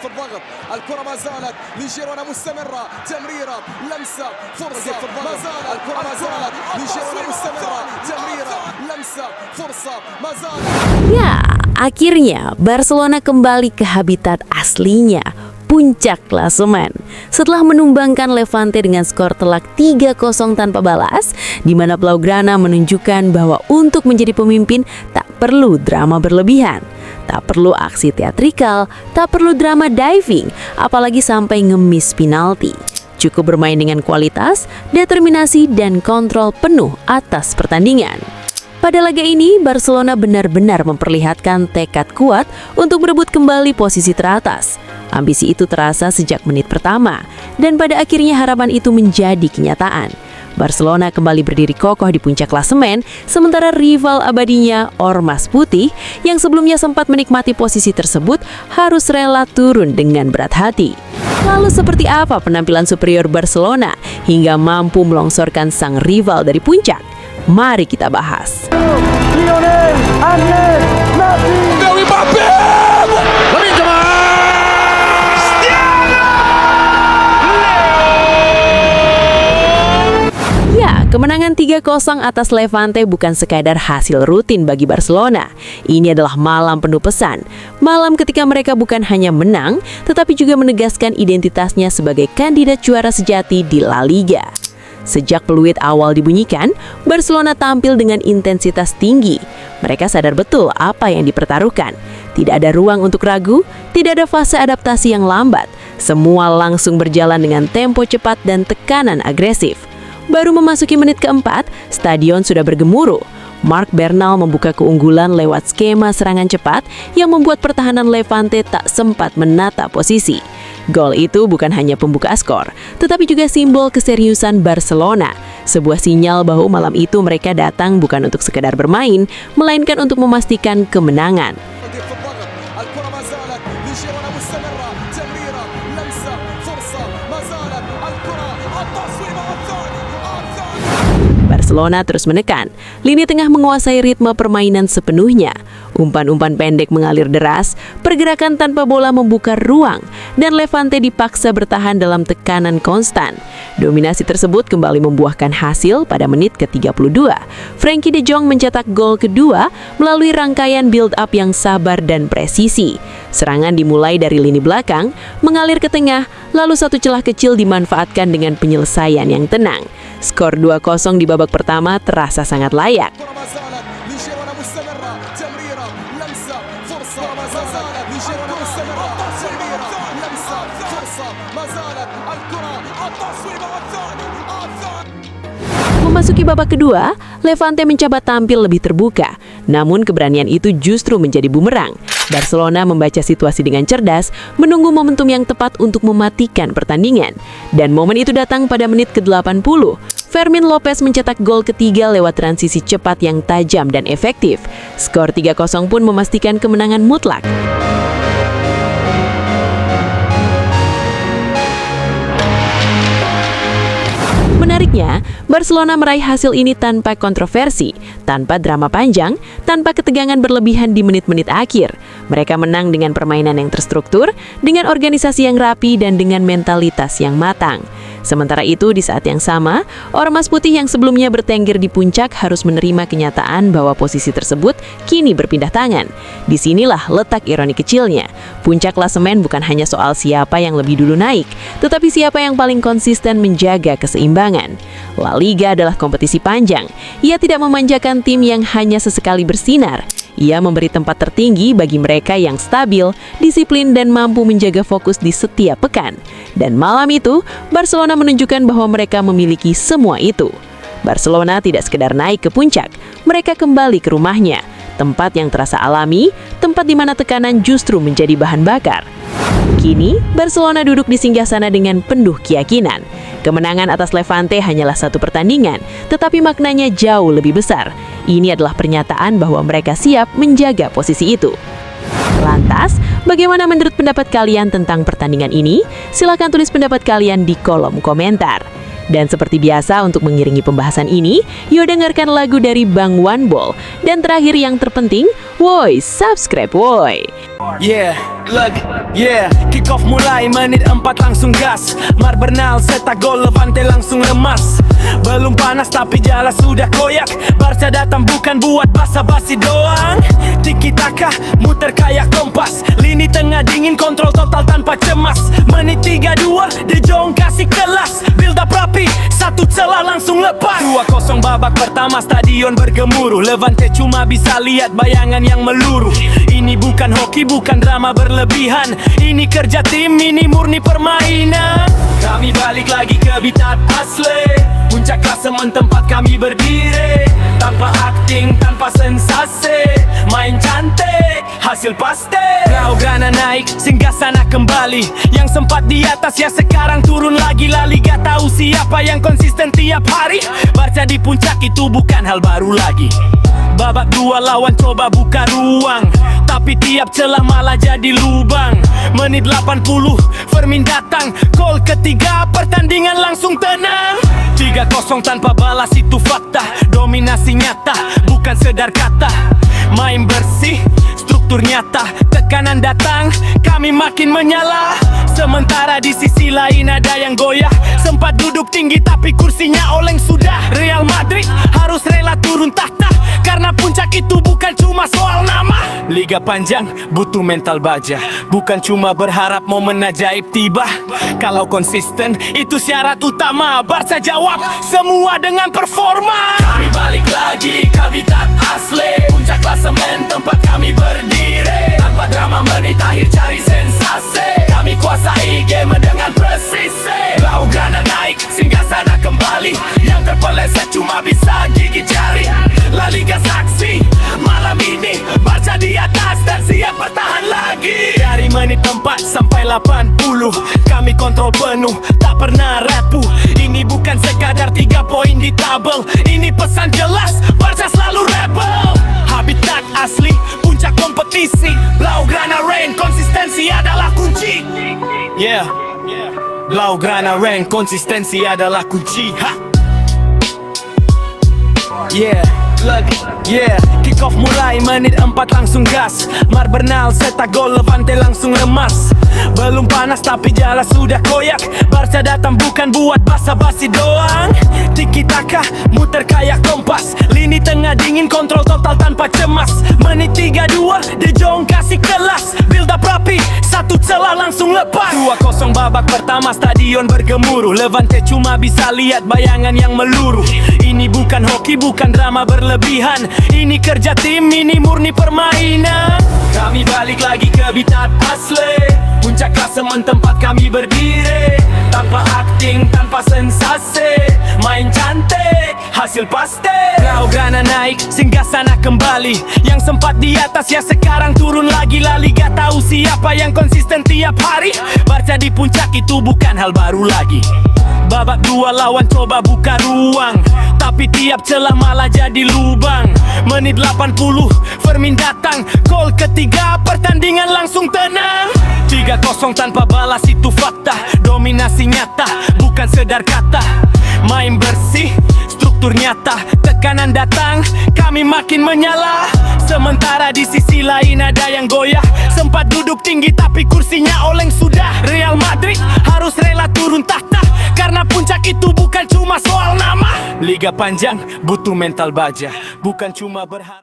في الضغط، الكرة ما زالت لجيرونا مستمرة، تمريرة لمسة فرصة، ما زالت الكرة ما زالت لجيرونا مستمرة، تمريرة لمسة فرصة، ما زالت. Ya, akhirnya Barcelona kembali ke habitat aslinya, puncak klasemen. Setelah menumbangkan Levante dengan skor telak 3-0 tanpa balas, di mana Blaugrana menunjukkan bahwa untuk menjadi pemimpin tak perlu drama berlebihan. Tak perlu aksi teatrikal, tak perlu drama diving, apalagi sampai ngemis penalti. Cukup bermain dengan kualitas, determinasi, dan kontrol penuh atas pertandingan. Pada laga ini, Barcelona benar-benar memperlihatkan tekad kuat untuk berebut kembali posisi teratas. Ambisi itu terasa sejak menit pertama, dan pada akhirnya harapan itu menjadi kenyataan. Barcelona kembali berdiri kokoh di puncak klasemen, sementara rival abadinya, Ormas Putih, yang sebelumnya sempat menikmati posisi tersebut, harus rela turun dengan berat hati. Lalu seperti apa penampilan superior Barcelona hingga mampu melongsorkan sang rival dari puncak? Mari kita bahas. Lionel Andrés Messi. Mbappé! Lamine Yamal! Ya, kemenangan 3-0 atas Levante bukan sekadar hasil rutin bagi Barcelona. Ini adalah malam penuh pesan. Malam ketika mereka bukan hanya menang, tetapi juga menegaskan identitasnya sebagai kandidat juara sejati di La Liga. Sejak peluit awal dibunyikan, Barcelona tampil dengan intensitas tinggi. Mereka sadar betul apa yang dipertaruhkan. Tidak ada ruang untuk ragu, tidak ada fase adaptasi yang lambat. Semua langsung berjalan dengan tempo cepat dan tekanan agresif. Baru memasuki menit keempat, stadion sudah bergemuruh. Marc Bernal membuka keunggulan lewat skema serangan cepat yang membuat pertahanan Levante tak sempat menata posisi. Gol itu bukan hanya pembuka skor, tetapi juga simbol keseriusan Barcelona. Sebuah sinyal bahwa malam itu mereka datang bukan untuk sekedar bermain, melainkan untuk memastikan kemenangan. Barcelona terus menekan. Lini tengah menguasai ritme permainan sepenuhnya. Umpan-umpan pendek mengalir deras, pergerakan tanpa bola membuka ruang, dan Levante dipaksa bertahan dalam tekanan konstan. Dominasi tersebut kembali membuahkan hasil pada menit ke-32. Frenkie de Jong mencetak gol kedua melalui rangkaian build-up yang sabar dan presisi. Serangan dimulai dari lini belakang, mengalir ke tengah, lalu satu celah kecil dimanfaatkan dengan penyelesaian yang tenang. Skor 2-0 di babak pertama terasa sangat layak. Memasuki babak kedua, Levante mencoba tampil lebih terbuka. Namun keberanian itu justru menjadi bumerang. Barcelona membaca situasi dengan cerdas, menunggu momentum yang tepat untuk mematikan pertandingan. Dan momen itu datang pada menit ke-80. Fermin Lopez mencetak gol ketiga lewat transisi cepat yang tajam dan efektif. Skor 3-0 pun memastikan kemenangan mutlak. Menariknya, Barcelona meraih hasil ini tanpa kontroversi, tanpa drama panjang, tanpa ketegangan berlebihan di menit-menit akhir. Mereka menang dengan permainan yang terstruktur, dengan organisasi yang rapi, dan dengan mentalitas yang matang. Sementara itu, di saat yang sama, Ormas Putih yang sebelumnya bertengger di puncak harus menerima kenyataan bahwa posisi tersebut kini berpindah tangan. Disinilah letak ironi kecilnya. Puncak klasemen bukan hanya soal siapa yang lebih dulu naik, tetapi siapa yang paling konsisten menjaga keseimbangan. La Liga adalah kompetisi panjang. Ia tidak memanjakan tim yang hanya sesekali bersinar. Ia memberi tempat tertinggi bagi mereka yang stabil, disiplin, dan mampu menjaga fokus di setiap pekan. Dan malam itu, Barcelona menunjukkan bahwa mereka memiliki semua itu. Barcelona tidak sekedar naik ke puncak, mereka kembali ke rumahnya. Tempat yang terasa alami, tempat di mana tekanan justru menjadi bahan bakar. Kini, Barcelona duduk di singgasana dengan penuh keyakinan. Kemenangan atas Levante hanyalah satu pertandingan, tetapi maknanya jauh lebih besar. Ini adalah pernyataan bahwa mereka siap menjaga posisi itu. Lantas, bagaimana menurut pendapat kalian tentang pertandingan ini? Silahkan tulis pendapat kalian di kolom komentar. Dan seperti biasa untuk mengiringi pembahasan ini, yuk dengarkan lagu dari Bang One Ball. Dan terakhir yang terpenting, woi, subscribe woi. Yeah, look, yeah. Kick off mulai menit 4 langsung gas. Mar Bernal, Seta gol, Levante langsung lemas. Belum panas tapi jala sudah koyak. Barca datang bukan buat basa-basi doang. Tiki taka, muter kayak kompas. Lini tengah dingin, kontrol total tanpa cemas. Menit 32, De Jong kasih kelas. Build up rapi, satu celah langsung lepas. 2-0 babak pertama, stadion bergemuruh. Levante cuma bisa lihat bayangan yang meluruh. Ini bukan hoki, bukan drama berlebihan. Ini kerja tim, ini murni permainan. Kami balik lagi ke habitat asli. Puncak klasemen tempat kami berdiri. Tanpa acting, tanpa sensasi. Main cantik, hasil pasti. Blaugrana naik, singgah sana kembali. Yang sempat di atas ya sekarang turun lagi. La Liga tahu siapa yang konsisten tiap hari. Barca di puncak itu bukan hal baru lagi. Babak 2 lawan coba buka ruang, tapi tiap celah malah jadi lubang. Menit 80, Fermin datang. Gol ketiga, pertandingan langsung tenang. 3-0 tanpa balas itu fakta. Dominasi nyata, bukan sekedar kata. Main bersih, struktur nyata. Tekanan datang, kami makin menyala. Sementara di sisi lain ada yang goyah. Sempat duduk tinggi tapi kursinya oleng sudah. Real Madrid harus rela turun tahta, karena puncak itu bukan cuma soal nama. Liga panjang butuh mental baja, bukan cuma berharap momen ajaib tiba. Kalau konsisten itu syarat utama. Barca jawab semua dengan performa. Kami balik lagi ke habitat asli. Puncak klasemen tempat kami berdiri. Tanpa drama menit akhir cari sensasi. Kami kuasai game dengan presisi. Blaugrana naik, singgah sana kembali. Yang terpeleset cuma bisa gigit jari. La Liga saksi, malam ini Barca di atas dan siap bertahan lagi. Dari menit 4 sampai 80, kami kontrol penuh, tak pernah rapuh. Ini bukan sekadar 3 poin di tabel. Ini pesan jelas, Barca selalu rebel. Habitat asli, puncak kompetisi. Blaugrana reign, konsistensi adalah kunci. Yeah, Blaugrana reign, konsistensi adalah kunci. Ha. Yeah, look, yeah. Kick off mulai menit 4 langsung gas. Mar Bernal, Seta gol, Levante langsung lemas. Belum panas tapi jala sudah koyak. Barca datang bukan buat basa-basi doang. Tiki taka, muter kayak kompas. Lini tengah dingin, kontrol total tanpa cemas. Menit 32, De Jong kasih kelas. Build up rapi, satu celah langsung lepas. 2-0 babak pertama, stadion bergemuruh. Levante cuma bisa lihat bayangan yang meluruh. Ini bukan hoki, bukan drama berlebihan. Ini kerja tim, ini murni permainan. Kami balik lagi ke habitat asli. Puncak klasemen tempat kami berdiri. Tanpa acting, tanpa sensasi. Main cantik, hasil pasti. Blaugrana naik, singgah sana kembali. Yang sempat di atas ya sekarang turun lagi. La Liga tahu siapa yang konsisten tiap hari. Barca di puncak itu bukan hal baru lagi. Babak 2 lawan coba buka ruang, tapi tiap celah malah jadi lubang. Menit 80, Fermin datang. Gol ketiga, pertandingan langsung tenang. 3-0 tanpa balas itu fakta. Dominasi nyata, bukan sekedar kata. Main bersih, struktur nyata. Tekanan datang, kami makin menyala. Sementara di sisi lain ada yang goyah. Sempat duduk tinggi tapi kursinya oleng sudah. Real Madrid harus rela turun tahta, karena puncak itu bukan cuma soal nama. Liga panjang butuh mental baja, bukan cuma berharap.